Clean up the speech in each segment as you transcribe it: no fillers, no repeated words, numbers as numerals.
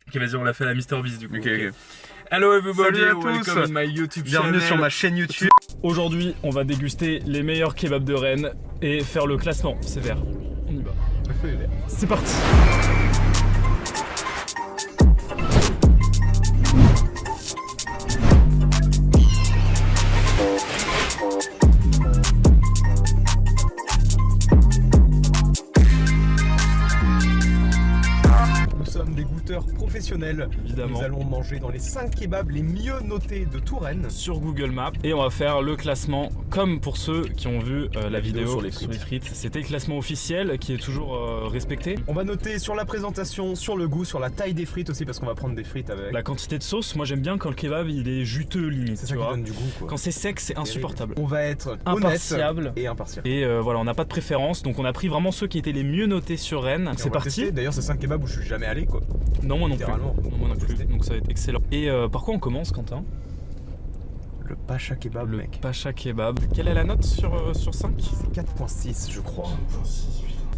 Ok, vas-y, on l'a fait à la Mister Beast du coup. Ok. Hello everybody, Salut à tous. welcome on my YouTube channel. Bienvenue sur ma chaîne YouTube. Aujourd'hui, on va déguster les meilleurs kebabs de Rennes et faire le classement. C'est vert. On y va. C'est parti. Nous sommes des goûteurs professionnels. Évidemment. Nous allons manger dans les 5 kebabs les mieux notés de Touraine. Sur Google Maps et on va faire le classement comme pour ceux qui ont vu la vidéo sur les frites. C'était le classement officiel qui est toujours respecté. On va noter sur la présentation, sur le goût, sur la taille des frites aussi parce qu'on va prendre des frites avec. La quantité de sauce, moi j'aime bien quand le kebab il est juteux limite. C'est ça tu qui vois. donne du goût quoi. Quand c'est sec, c'est insupportable. On va être Impartiable. honnête et impartial. Et voilà, on n'a pas de préférence, donc on a pris vraiment ceux qui étaient les mieux notés sur Rennes. Et C'est on va parti. tester. D'ailleurs, c'est 5 kebabs où je suis jamais allé quoi. Non, moi non plus. Littéralement. Non, moi non On va plus. tester. Donc ça va être excellent. Et par quoi on commence, Quentin? Le Pacha kebab, Le mec. Pacha kebab. Quelle est la note sur 5? 4.6 je crois.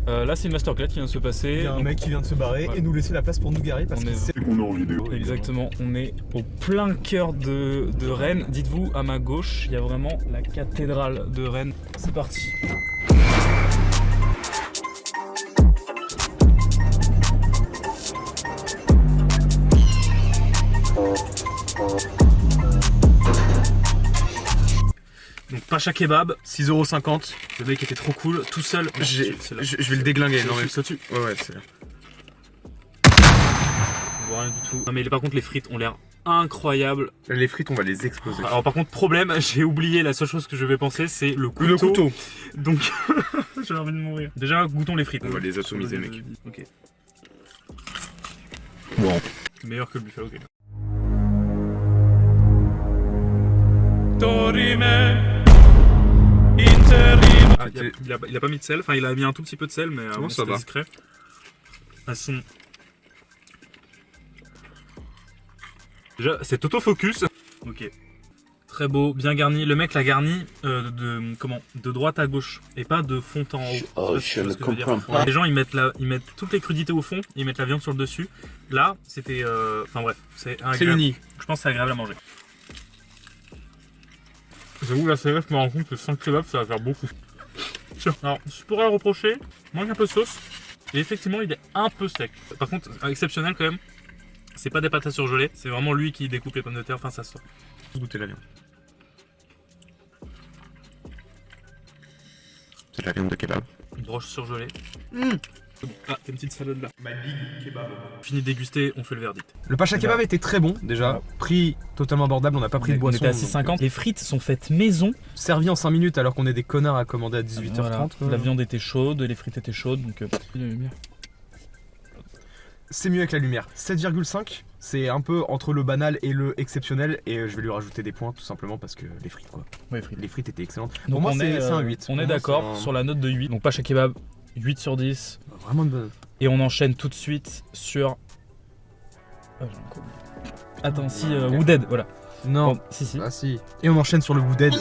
Là, c'est une masterclass qui vient de se passer. Il y a un Donc, mec qui vient de se barrer Ouais. et nous laisser la place pour nous garer parce On qu'il est- sait qu'on est en vidéo. Exactement, on est au plein cœur de Rennes. Dites-vous, à ma gauche, il y a vraiment la cathédrale de Rennes. C'est parti. Donc Pacha Kebab, 6,50€. le mec était trop cool, tout seul. Non, c'est là. Je vais le déglinguer. Non mais C'est au-dessus. ouais c'est là. On voit rien du tout. Non mais par contre les frites ont l'air incroyables. Les frites on va les exploser. Alors par contre problème, j'ai oublié la seule chose que je vais penser, c'est le couteau. Le couteau. Donc j'ai envie de mourir. Déjà goûtons les frites. On va les atomiser, mec. Ok. Bon. Meilleur que le buffalo. Ok. Ah, il a pas mis de sel, enfin il a mis un tout petit peu de sel, mais Bon, ça c'était va. discret. Elles sont... Déjà, c'est autofocus. Ok. Très beau, bien garni. Le mec l'a garni de droite à gauche et pas de fond en haut. Oh, Je sais je pas ne ce que je veux dire. comprends pas. Les gens ils mettent toutes les crudités au fond, ils mettent la viande sur le dessus. Là, c'était... Enfin bref, c'est C'est agréable. uni. Je pense que c'est agréable à manger. J'avoue, là, c'est vrai que je me rends compte que 5 kebabs, ça va faire beaucoup. Tiens, alors, je pourrais le reprocher, manque un peu de sauce. Et effectivement, il est un peu sec. Par contre, exceptionnel quand même, c'est pas des pâtes à surgeler, c'est vraiment lui qui découpe les pommes de terre, enfin ça sort. Goûter la viande. C'est de la viande de kebab. Une broche surgelée. Ah, t'as une petite salade là. Ma big kebab. Fini de déguster, on fait le verdict. Le Pacha kebab était très bon déjà. Prix totalement abordable, on n'a pas pris de On boisson. était à donc, 6,50. Les frites sont faites maison. servi en 5 minutes alors qu'on est des connards à commander à 18h30. Voilà. La viande était chaude, les frites étaient chaudes, donc C'est mieux avec la lumière. 7,5, c'est un peu entre le banal et le exceptionnel et je vais lui rajouter des points tout simplement parce que les frites quoi. ouais, frites. Les frites étaient excellentes. Donc Pour moi on c'est est, un 8. On Pour est moi, d'accord c'est sur la note de 8. Donc Pacha kebab, 8 sur 10. vraiment une bonne. Et on enchaîne tout de suite sur... Ah, j'ai encore oublié. Attends, si, Wooded, voilà. Non. Bon, si. Ah si. Et on enchaîne sur le Wooded.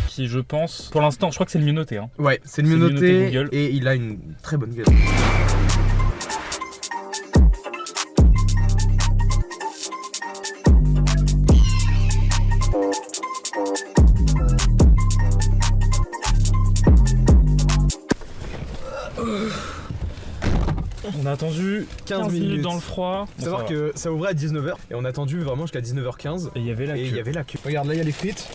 Qui je pense, pour l'instant, je crois que c'est le mieux noté. Hein. Ouais, c'est le mieux C'est le mieux noté noté Google. et il a une très bonne gueule. On a attendu 15 minutes dans le froid. Faut savoir que ça ouvrait à 19h et on a attendu vraiment jusqu'à 19h15 Et il y avait la et il queue. y avait la queue. Regarde là il y a les frites.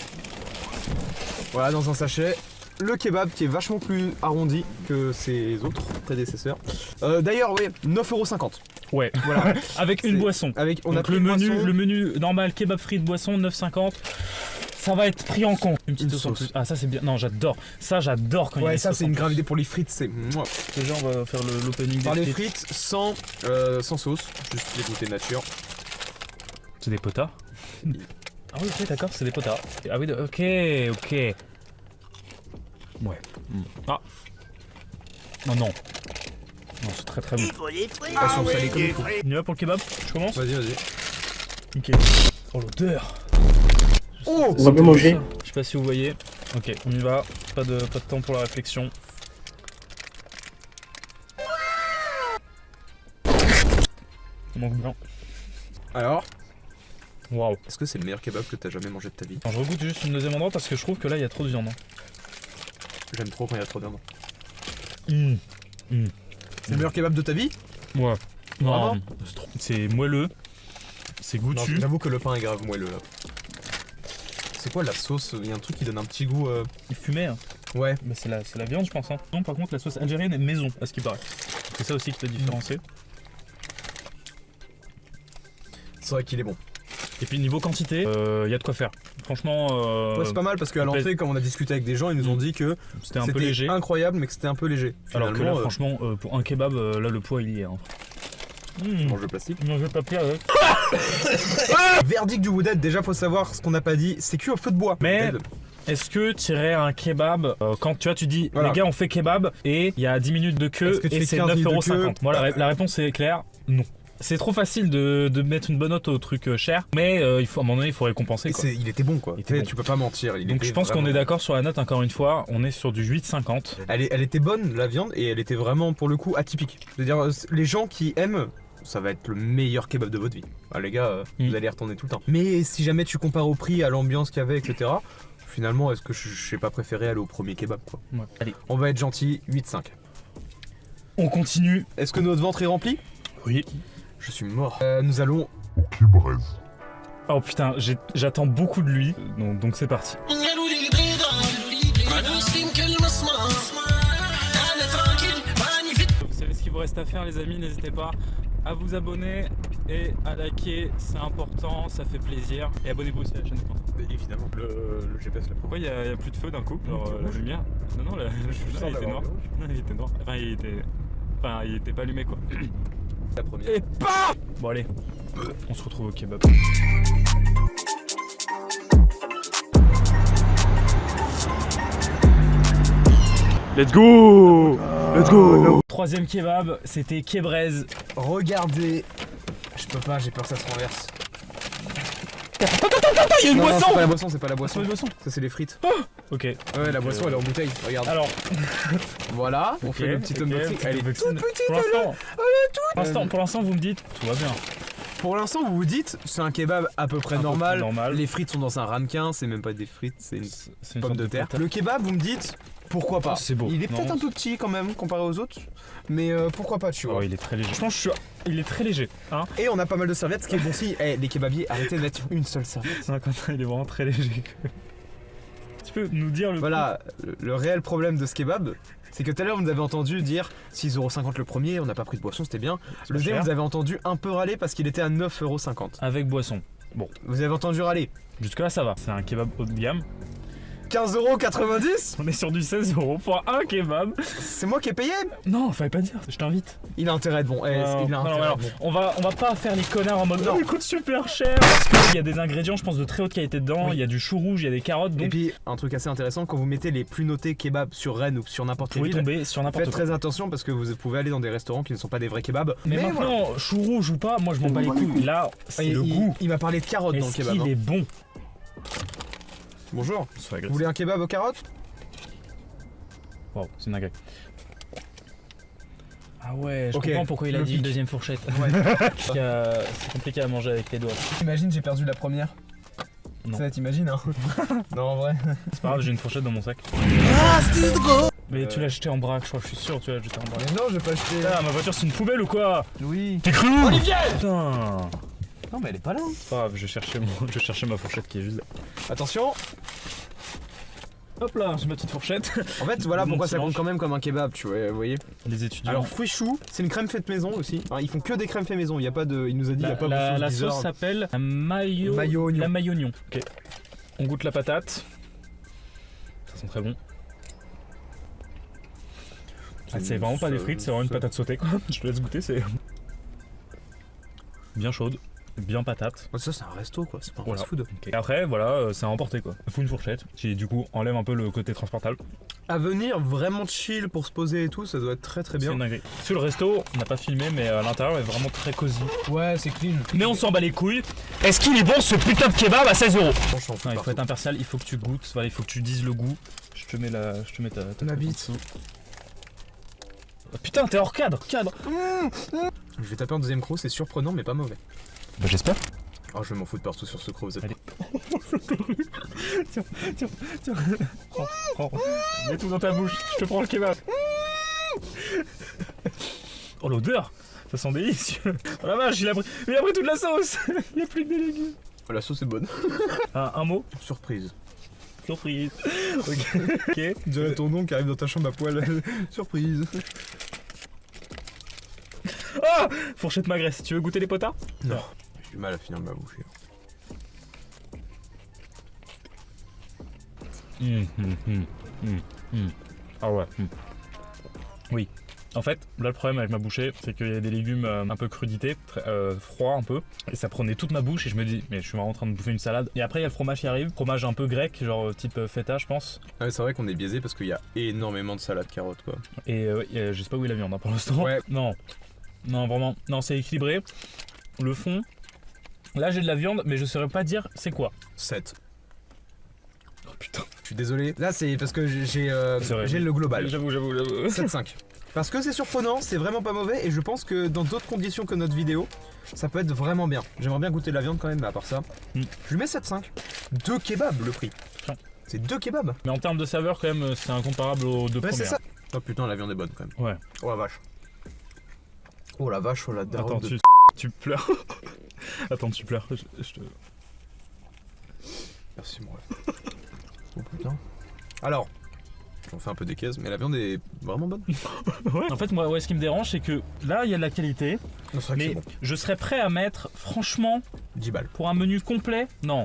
Voilà dans un sachet. Le kebab qui est vachement plus arrondi que ses autres prédécesseurs. D'ailleurs oui, 9,50€. Ouais, Voilà. avec une C'est- boisson. Avec on a Donc pris le une menu, boisson. le menu normal, kebab frites, boisson, 9,50. Ça va être pris en compte. Une petite Une sauce en sauce. plus. Ah ça c'est bien. Non j'adore. Ça j'adore quand il y a Ouais des ça sauces c'est en une plus. grave idée pour les frites, c'est mouah. Déjà on va faire l'opening Par des les frites. frites sans sauce, juste les goûter nature. C'est des potards. Ah oui ok d'accord c'est des potards. Ah oui ok. Ouais. Ah. Non non. Non c'est très très bon. Elles sont salées comme il faut. On y va pour le kebab? Je commence? Vas-y. Ok. Oh l'odeur. Oh On va bien manger. Je sais pas si vous voyez. Ok, on y va. Pas de temps pour la réflexion. manque bien. Alors, Waouh. est-ce que c'est le meilleur kebab que t'as jamais mangé de ta vie? Alors, je regoute juste une deuxième endroit parce que je trouve que là il y a trop de viande. J'aime trop quand il y a trop de viande. C'est C'est le meilleur kebab de ta vie? Ouais. Vraiment Non, c'est moelleux, c'est Non, goûtu. j'avoue que le pain est grave moelleux là. C'est quoi la sauce? Il y a un truc qui donne un petit goût. Il fumait, hein. Ouais. Mais c'est la viande, je pense. Hein. Non, par contre, la sauce algérienne est maison, à ce qui paraît. C'est ça aussi qui te différencie. C'est vrai qu'il est bon. Et puis niveau quantité, il y a de quoi faire. Franchement, Ouais, c'est pas mal parce qu'à l'entrée, quand on a discuté avec des gens, ils nous ont dit que c'était un peu léger. incroyable, mais que c'était un peu léger. Alors que là, Finalement, franchement, pour un kebab, là, le poids, il y est. Hein. mange le plastique. Non, je vais pas pire. Verdict du Woodhead, déjà faut savoir ce qu'on n'a pas dit, c'est cuit au feu de bois. Mais- Woodhead. Est-ce que tu irais un kebab quand tu vois, tu dis, Voilà. les gars, on fait kebab et il y a 10 minutes de Est-ce queue que tu et fais c'est 15 minutes de 9,50€. queue Moi, la réponse est claire, non. C'est trop facile de mettre une bonne note au truc cher, mais il faut, à un moment donné, il faut récompenser. Et Quoi. il était bon quoi. Il était bon. Tu peux pas mentir. Donc je pense qu'on est d'accord sur la note, encore une fois, on est sur du 8,50. Elle était bonne la viande et elle était vraiment pour le coup atypique. C'est-à-dire les gens qui aiment, ça va être le meilleur kebab de votre vie. Ah, les gars, vous allez y retourner tout le temps. Mais si jamais tu compares au prix, à l'ambiance qu'il y avait, etc. Finalement, est-ce que je sais pas préféré aller au premier kebab quoi. Ouais. Allez, On va être gentil, 8,5. on continue. Est-ce que notre ventre est rempli? Oui. Je suis mort. Nous allons. Oh putain, j'attends beaucoup de lui, donc c'est parti. Vous savez ce qu'il vous reste à faire les amis, n'hésitez pas à vous abonner et à liker, c'est important, ça fait plaisir. Et abonnez-vous aussi à la chaîne de Quentin. Évidemment, le GPS là. Pourquoi il y a plus de feu d'un coup? Genre la lumière? Non, le feu là, il était noir. Non, il était noir. Enfin, il était pas allumé quoi. La première. Et pas. Bon allez, on se retrouve au kebab. Let's go! Let's go! Troisième kebab, c'était Kebrez. Regardez. Je peux pas, j'ai peur que ça se renverse. Il y a une Non, boisson! c'est pas la boisson, c'est pas la boisson. C'est une boisson. Ça, c'est les frites. Ok. Ouais, la boisson, elle est en bouteille. Regarde. Alors, voilà, on fait le petit unboxing. Elle est toute petite, Pour l'instant, vous me dites, tout va bien. Pour l'instant, vous vous dites, c'est un kebab à peu près Un peu normal. plus normal. Les frites sont dans un ramequin, c'est même pas des frites, c'est une C'est une pomme sorte de terre. Le kebab, vous me dites, pourquoi pas? C'est beau. Il est Non. peut-être un peu petit quand même comparé aux autres, mais pourquoi pas, tu vois. Oh, il est très léger. Je pense que il est très léger. Hein. Et on a pas mal de serviettes, ce qui est bon si les kebabiers, arrêtez de mettre une seule serviette. Quentin, il est vraiment très léger. Tu peux nous dire le Voilà, le réel problème de ce kebab, c'est que tout à l'heure vous nous avez entendu dire 6,50€ le premier, on n'a pas pris de boisson, c'était bien. Le deuxième, cher. vous avez entendu un peu râler parce qu'il était à 9,50€. prix avec boisson? Bon, Vous avez entendu râler. jusque là ça va. C'est un kebab haut de gamme. 15,90€. On est sur du 16€ pour un kebab. C'est moi qui ai payé. Non, fallait pas dire. Je t'invite. Il a intérêt de bon. Il a Non, intérêt alors, de bon. on va pas faire les connards en mode non, il coûte super cher parce qu'il y a des ingrédients, je pense, de très haute qualité dedans. Oui. Il y a du chou rouge, il y a des carottes. Et Donc, puis un truc assez intéressant, quand vous mettez les plus notés kebabs sur Rennes ou sur n'importe vous quelle pouvez ville, tomber sur n'importe faites quoi. très attention parce que vous pouvez aller dans des restaurants qui ne sont pas des vrais kebabs. Mais maintenant, voilà. chou rouge ou pas, moi je m'en bats les couilles. Là, c'est le goût. Il m'a parlé de carottes dans le Est-ce kebab. qu'il hein. est bon? Bonjour. Sois Vous agressif. voulez un kebab aux carottes? Wow, c'est une dinguerie. Ah ouais, je Ok, comprends pourquoi il a le dit une pic. deuxième fourchette. Ouais. C'est compliqué à manger avec les doigts. Imagine, j'ai perdu la première. Non. Ça, t'imagines, hein? Non, en vrai. C'est pas grave, j'ai une fourchette dans mon sac. Mais tu l'as jeté en vrac, je crois, je suis sûr que tu l'as jeté en vrac. Mais non, j'ai pas acheté. Ah, ma voiture c'est une poubelle ou quoi? Oui. T'es cru? Olivier! Putain! Non, mais elle est pas là. C'est pas grave, je cherchais ma fourchette qui est juste là. Attention. Hop là, j'ai ma petite fourchette. En fait, voilà Mon pourquoi petit ça compte manche. quand même comme un kebab, tu vois, vous voyez. Les étudiants. Alors, fruits choux, c'est une crème faite maison aussi. Enfin, ils font que des crèmes faites maison. Il y a pas de. Il nous a dit, il y a pas de sauce la bizarre. sauce s'appelle la mayo Mayo-oignon. La mayo-oignon. Ok. On goûte la patate. Ça sent très bon. Ah, c'est vraiment pas des frites, c'est vraiment une patate sautée quoi. Je te laisse goûter, c'est bien chaude, bien patate. Ça, c'est un resto quoi, c'est pas un Voilà. fast-food. Et après, voilà, c'est à emporter quoi. Il faut une fourchette qui du coup enlève un peu le côté transportable. À venir, vraiment chill pour se poser et tout, ça doit être très très C'est bien. une dinguerie. Sur le resto, on n'a pas filmé, mais à l'intérieur est vraiment très cosy. Ouais, c'est clean. Mais on s'en bat les couilles. Est-ce qu'il est bon ce putain de kebab à 16€? Franchement, Non, il faut être impartial, il faut que tu goûtes, voilà, il faut que tu dises le goût. Je te mets ta Ma tête bite. en dessous. Oh, putain, t'es hors cadre. Je vais taper un deuxième croc, c'est surprenant mais pas mauvais. Bah j'espère. Oh, je vais m'en foutre partout sur ce croc, vous êtes Allez. Tiens. Prends. Mets tout dans ta bouche, je te prends le kebab. Oh l'odeur, ça sent délicieux. Oh la vache, il a pris toute la sauce. Il n'y a plus que des légumes. Oh, la sauce est bonne. Un mot? Surprise. Surprise. Ok. Dirais ton nom qui arrive dans ta chambre à poil. Surprise. Ah, fourchette magresse, tu veux goûter les potards? Non. J'ai du mal à finir de ma bouchée. Ah ouais. Oui. En fait, là le problème avec ma bouchée, c'est qu'il y a des légumes un peu crudités, froids un peu, et ça prenait toute ma bouche et je me dis, mais je suis vraiment en train de bouffer une salade. Et après il y a le fromage qui arrive, fromage un peu grec, genre type feta je pense. Ah ouais, c'est vrai qu'on est biaisé parce qu'il y a énormément de salade carotte quoi. Et je sais pas où est la viande pour l'instant. Ouais. Non, vraiment, non c'est équilibré. Le fond, là j'ai de la viande, mais je saurais pas dire c'est quoi. 7. Oh putain. Je suis désolé. Là c'est parce que j'ai vrai. le global. J'avoue. 7-5. Parce que c'est surprenant, c'est vraiment pas mauvais et je pense que dans d'autres conditions que notre vidéo, ça peut être vraiment bien. J'aimerais bien goûter de la viande quand même, mais à part ça, je lui mets 7-5. 2 kebabs le prix. Putain. C'est 2 kebabs. Mais en termes de saveur quand même, c'est incomparable aux deux Ouais, premières. c'est ça. Oh putain, la viande est bonne quand même. Ouais. Oh la vache. Oh la vache, oh la daronne. Attends, tu pleures. Attends, tu pleures. Je te... Merci mon ref. Oh putain. Alors, j'en fais un peu des caisses, mais la viande est vraiment bonne. Ouais. En fait, moi, ce qui me dérange, c'est que là, il y a de la qualité, Non, c'est vrai que mais c'est bon. je serais prêt à mettre, franchement, 10 balles. pour un menu complet, non,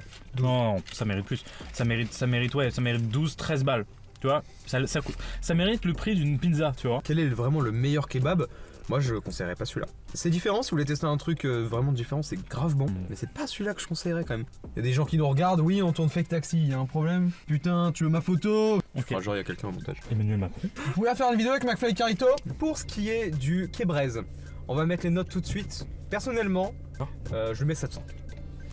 ça mérite plus. Ça mérite 12, 13 balles. Tu vois, ça mérite le prix d'une pizza, tu vois. Quel est vraiment le meilleur kebab? Moi, je conseillerais pas celui-là. C'est différent, si vous voulez tester un truc vraiment différent, c'est grave bon. Mais c'est pas celui-là que je conseillerais quand même. Il y a des gens qui nous regardent, oui, on tourne fake taxi, il y a un problème. Putain, tu veux ma photo? Ok. Genre, il y a quelqu'un au montage. Emmanuel Macron. Vous pouvez faire une vidéo avec McFly et Carito. Pour ce qui est du Kébraise, on va mettre les notes tout de suite. Personnellement, je lui mets 700.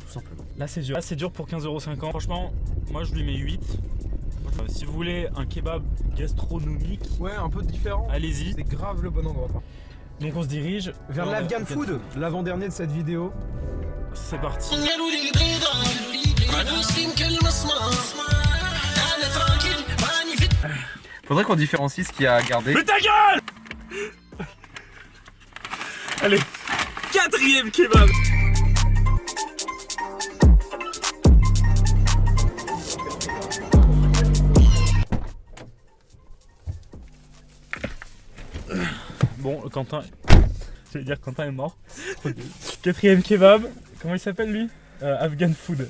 Tout simplement. Là, c'est dur. Là, c'est dur pour 15,50 €. Franchement, moi, je lui mets 8. Si vous voulez un kebab gastronomique, Ouais, un peu différent. allez-y. C'est grave le bon endroit. Donc, on se dirige Vers l'Afghan Food, l'avant-dernier de cette vidéo. C'est parti. Faudrait qu'on différencie ce qu'il y a à garder. Mais ta gueule! Allez, 4e kebab. Bon, Quentin, je vais dire Quentin est mort. 4e kebab, comment il s'appelle lui? Afghan Food.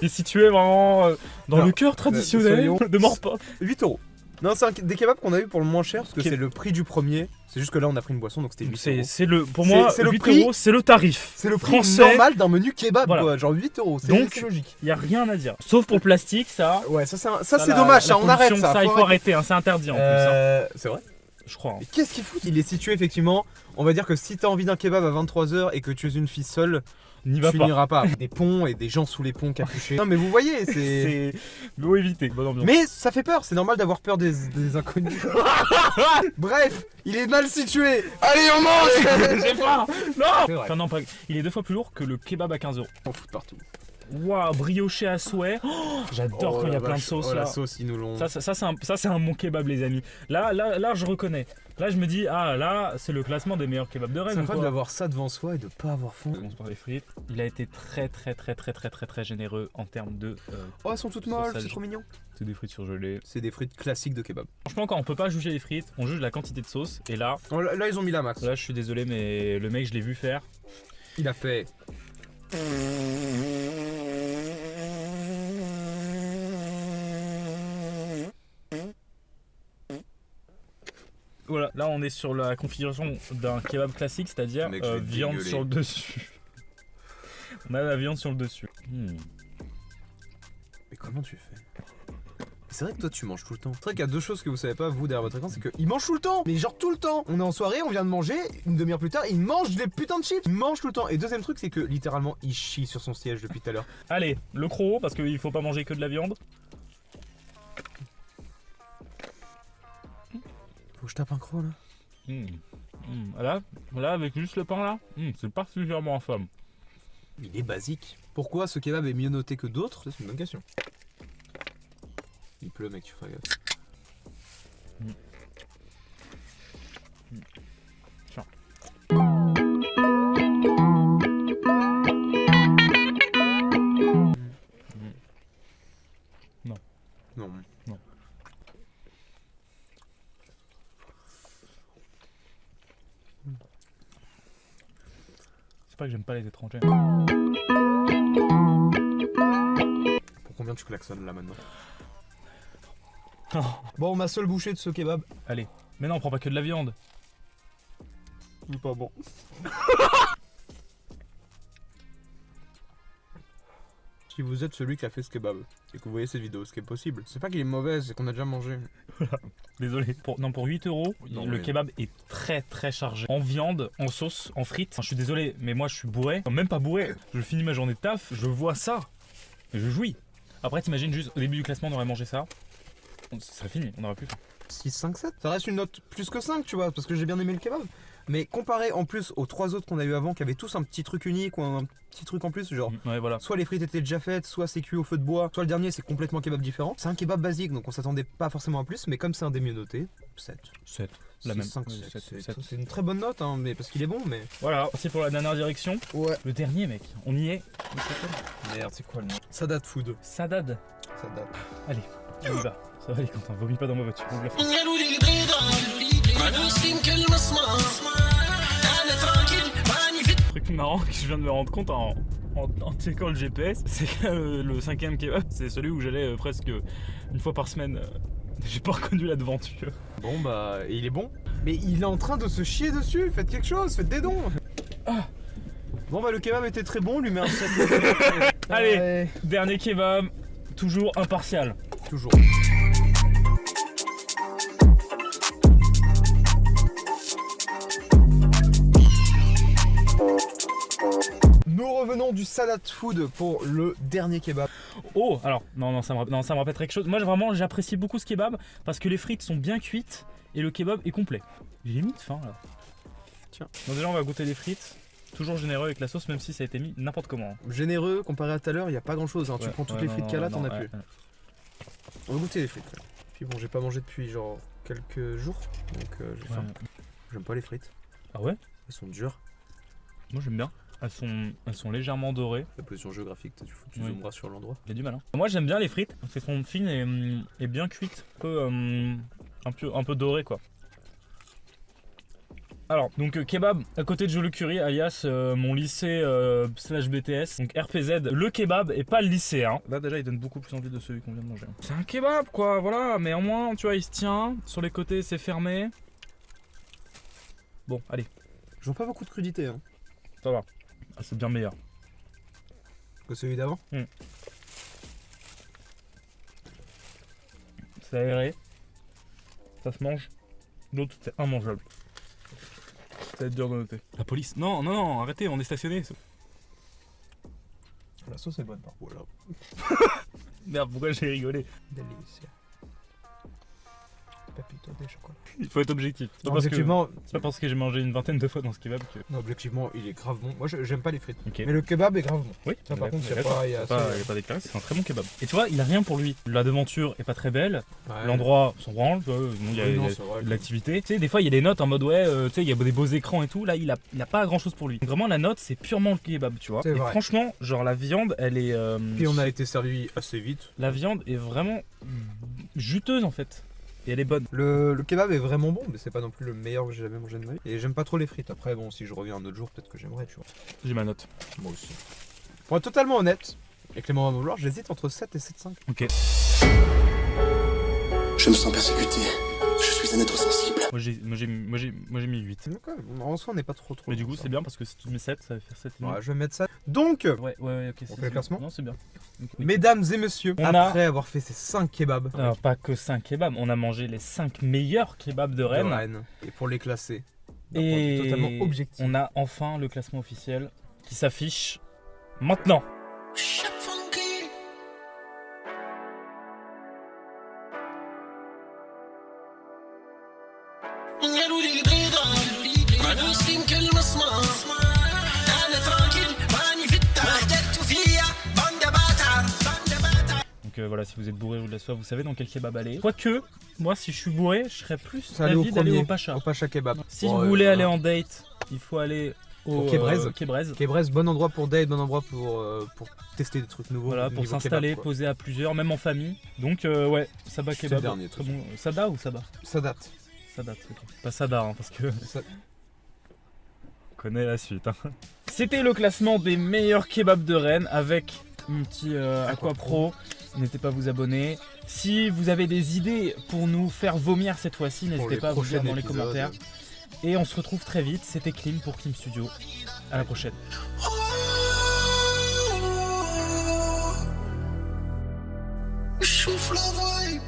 Il est situé vraiment dans le cœur traditionnel soyons- de Morpa. 8 €. Non, c'est des kebabs qu'on a eu pour le moins cher parce que Keb- c'est le prix du premier. C'est juste que là on a pris une boisson donc c'était 8 €. C'est le, pour moi, C'est le 8 prix- €, c'est le tarif. C'est le prix français. normal d'un menu kebab Voilà. quoi, genre 8 €. Donc, C'est logique. Il y a rien à dire. Sauf pour le plastique, ça. Ouais, ça c'est la- dommage, la ça on arrête pollution, ça. il faut arrêter, hein, c'est interdit en plus. Hein, C'est vrai. je crois. Hein. Mais qu'est-ce qu'il fout? Il est situé effectivement. On va dire que si t'as envie d'un kebab à 23 h et que tu es une fille seule, N'y va tu pas. n'iras pas. Des ponts et des gens sous les ponts capuchés. Non mais vous voyez, c'est. C'est. Faut éviter. Bonne ambiance. Mais ça fait peur, c'est normal d'avoir peur des inconnus. Bref, il est mal situé. Allez, on mange. J'ai faim. C'est Non. vrai. Enfin non, pas. Il est 2 fois plus lourd que le kebab à 15 €. On fout partout. Waouh, brioché à souhait. Oh, j'adore Oh quand il y a la plein de vache. sauces Oh, là. la sauce, ils nous l'ont. Ça c'est un bon kebab les amis. Là, je reconnais. Là, je me dis, ah là, c'est le classement des meilleurs kebabs de C'est Rennes. incroyable quoi. d'avoir ça devant soi et de pas avoir faim. On commence par les frites. Il a été très généreux en termes de. Oh, elles sont toutes molles, Sausage. c'est trop mignon. C'est des frites surgelées. C'est des frites classiques de kebab. Franchement, quand on peut pas juger les frites, on juge la quantité de sauce. Et là, Oh, là, ils ont mis la max. je suis désolé, mais le mec, je l'ai vu faire. Il a fait. Voilà, là on est sur la configuration d'un kebab classique, c'est-à-dire Mec, je vais viande dégueuler. sur le dessus. On a la viande sur le dessus. Mais comment tu fais? C'est vrai que toi tu manges tout le temps. C'est vrai qu'il y a deux choses que vous savez pas vous derrière votre écran, c'est qu'il mange tout le temps. Mais genre tout le temps. On est en soirée, on vient de manger, une demi-heure plus tard, il mange des putains de chips. Il mange tout le temps. Et deuxième truc, c'est que littéralement il chie sur son siège depuis tout à l'heure. Allez, le croc, parce qu'il faut pas manger que de la viande. Faut que je tape un croc là. Là, avec juste le pain là, c'est particulièrement infâme. Il est basique. Pourquoi ce kebab est mieux noté que d'autres? C'est une bonne question. Il pleut, mec, tu feras gaffe. Tiens. Non. C'est pas que j'aime pas les étrangers. Pour combien tu klaxonnes là maintenant? Bon, ma seule bouchée de ce kebab. Allez. Mais non, on prend pas que de la viande. Il est pas bon. Si vous êtes celui qui a fait ce kebab et que vous voyez ces vidéos, ce qui est possible, c'est pas qu'il est mauvais, c'est qu'on a déjà mangé. Désolé. Pour 8 €, Non, le mais- kebab est très très chargé. En viande, en sauce, en frites. Enfin, je suis désolé, mais moi je suis bourré. Enfin, même pas bourré. Je finis ma journée de taf, je vois ça. Et je jouis. Après, t'imagines juste au début du classement, on aurait mangé ça. Ça serait fini, on aurait plus faim. 6, 5, 7. Ça reste une note plus que 5, tu vois, parce que j'ai bien aimé le kebab. Mais comparé en plus aux 3 autres qu'on a eu avant, qui avaient tous un petit truc unique ou un petit truc en plus, genre Ouais, voilà. soit les frites étaient déjà faites, soit c'est cuit au feu de bois, soit le dernier c'est complètement kebab différent. C'est un kebab basique, donc on s'attendait pas forcément à plus, mais comme c'est un des mieux notés, 7. 7. La même. 5, Oui, 7. 7. C'est une très bonne note, hein, mais parce qu'il est bon, mais. Voilà, c'est pour la dernière direction. Ouais. Le dernier, mec, on y est. Merde, c'est quoi le nom? Sadat Food. Sadad. Sadat. Allez, on y va. Ça va aller, Quentin, vomis pas dans ma voiture. Ouvre la fenêtre. قالوا لي البيضة عدوس يمكن المسمار أنا تراكل راني في Truc marrant que je viens de me rendre compte en checkant le GPS, c'est que le 5ème kebab, c'est celui où j'allais presque une fois par semaine. J'ai pas reconnu la devanture. Bon bah, il est bon. Mais il est en train de se chier dessus, faites quelque chose, faites des dons. Bon bah le kebab était très bon, lui met un 7. Allez. Ouais. Dernier kebab, toujours impartial. Toujours. Nous revenons du Sadat Food pour le dernier kebab. Oh, alors, non, ça me rappelle quelque chose. Moi, j'apprécie beaucoup ce kebab parce que les frites sont bien cuites et le kebab est complet. J'ai mis de faim là. Tiens. Donc, déjà, on va goûter les frites. Toujours généreux avec la sauce, même si ça a été mis n'importe comment. Généreux, comparé à tout à l'heure, il n'y a pas grand chose. Hein. Tu Ouais, prends toutes ouais, les non, frites non, qu'il y a là, non, t'en as ouais, plus. ouais. On va goûter les frites. Là. Puis bon, j'ai pas mangé depuis genre quelques jours, donc j'ai faim. Ouais. J'aime pas les frites. Ah ouais? Elles sont dures. Moi, j'aime bien. Elles sont légèrement dorées. La position géographique, tu Oui. zoomeras sur l'endroit. J'ai du mal. Hein. Moi, j'aime bien les frites. Elles sont fines et bien cuites. Un peu dorées, quoi. Alors, donc kebab à côté de Joliot Curie, alias mon lycée slash BTS, donc RPZ, le kebab et pas le lycée. Hein. Là déjà il donne beaucoup plus envie de celui qu'on vient de manger. C'est un kebab quoi, voilà, mais au moins tu vois il se tient, sur les côtés c'est fermé. Bon, allez, Je vois pas beaucoup de crudité hein, ça va. Ah, c'est bien meilleur. que celui d'avant. C'est aéré, ça se mange, l'autre c'est immangeable. Ça va être dur de noter. La police, non, arrêtez, on est stationné. La sauce est bonne par contre. Voilà. Merde, pourquoi j'ai rigolé? Délicieux. Papito des chocolats. Il faut être objectif. C'est pas Non, parce que- objectivement, c'est pas parce que j'ai mangé une vingtaine de fois dans ce kebab que. non, objectivement, il est grave bon. Moi, j'aime pas les frites. Ok. Mais le kebab est grave bon. Oui, Ça, par contre, il y a pas- y a ça, pas déclaré, c'est un très bon kebab. Et tu vois, il a rien pour lui. La devanture est pas très belle, Ouais. l'endroit s'en branle, tu vois, bon, il y a, Oui, il y a non, c'est vrai. de l'activité. Tu sais, des fois il y a des notes en mode ouais, tu sais, il y a des beaux écrans et tout. Là, il a pas grand chose pour lui. Donc, vraiment, la note, c'est purement le kebab, tu vois. C'est Et vrai. franchement, genre la viande, elle est. Puis on a été servi assez vite. La viande est vraiment juteuse en fait. Et elle est bonne. Le kebab est vraiment bon, mais c'est pas non plus le meilleur que j'ai jamais mangé de ma vie. Et j'aime pas trop les frites. Après, bon, si je reviens un autre jour, peut-être que j'aimerais, tu vois. J'ai ma note. Moi aussi. Pour être totalement honnête, et Clément va me vouloir, j'hésite entre 7 et 7,5. Ok. Je me sens persécuté. Je suis un être sensible. Moi j'ai mis 8. Donc, ouais, en soi, on n'est pas trop. Mais du loin, coup, ça. c'est bien parce que si tu mets 7, ça va faire 7. Ouais, je vais mettre ça. Donc, Ouais, ok. On fait le classement Non, c'est bien. Ok, oui. mesdames et messieurs, On a- après avoir fait ces 5 kebabs Alors, pas que 5 kebabs, on a mangé les 5 meilleurs kebabs de de Rennes. Rennes, et pour les classer, d'un point de vue Et totalement objectif. on a enfin le classement officiel qui s'affiche maintenant. Shit funky. قالوا لي البيضة voilà, si vous êtes bourré ou de la soif, vous savez dans quel kebab aller. Quoique, moi si je suis bourré, je serais plus Ça allait au d'avis d'aller premier, au Pacha. au Pacha Kebab. Si Bon, vous voulez aller en date, il faut aller au Kebrez. Kebrez. Kebrez, bon endroit pour date, bon endroit pour tester des trucs nouveaux. Voilà, au pour niveau s'installer, kebab, quoi. poser à plusieurs, même en famille. Donc ouais, Saba C'est Kebab. le dernier, de Très toute bon. Sada ou Saba? Ça date. Sada, ok. Pas Sada, hein, parce que Ça- on connaît la suite. Hein. C'était le classement des meilleurs kebabs de Rennes avec mon petit Aqua Pro. N'hésitez pas à vous abonner. Si vous avez des idées pour nous faire vomir cette fois-ci, n'hésitez les pas à vous dire prochains dans les épisodes. commentaires. Et on se retrouve très vite. C'était Klim pour Klim Studio. À la prochaine. شوف لا ضايب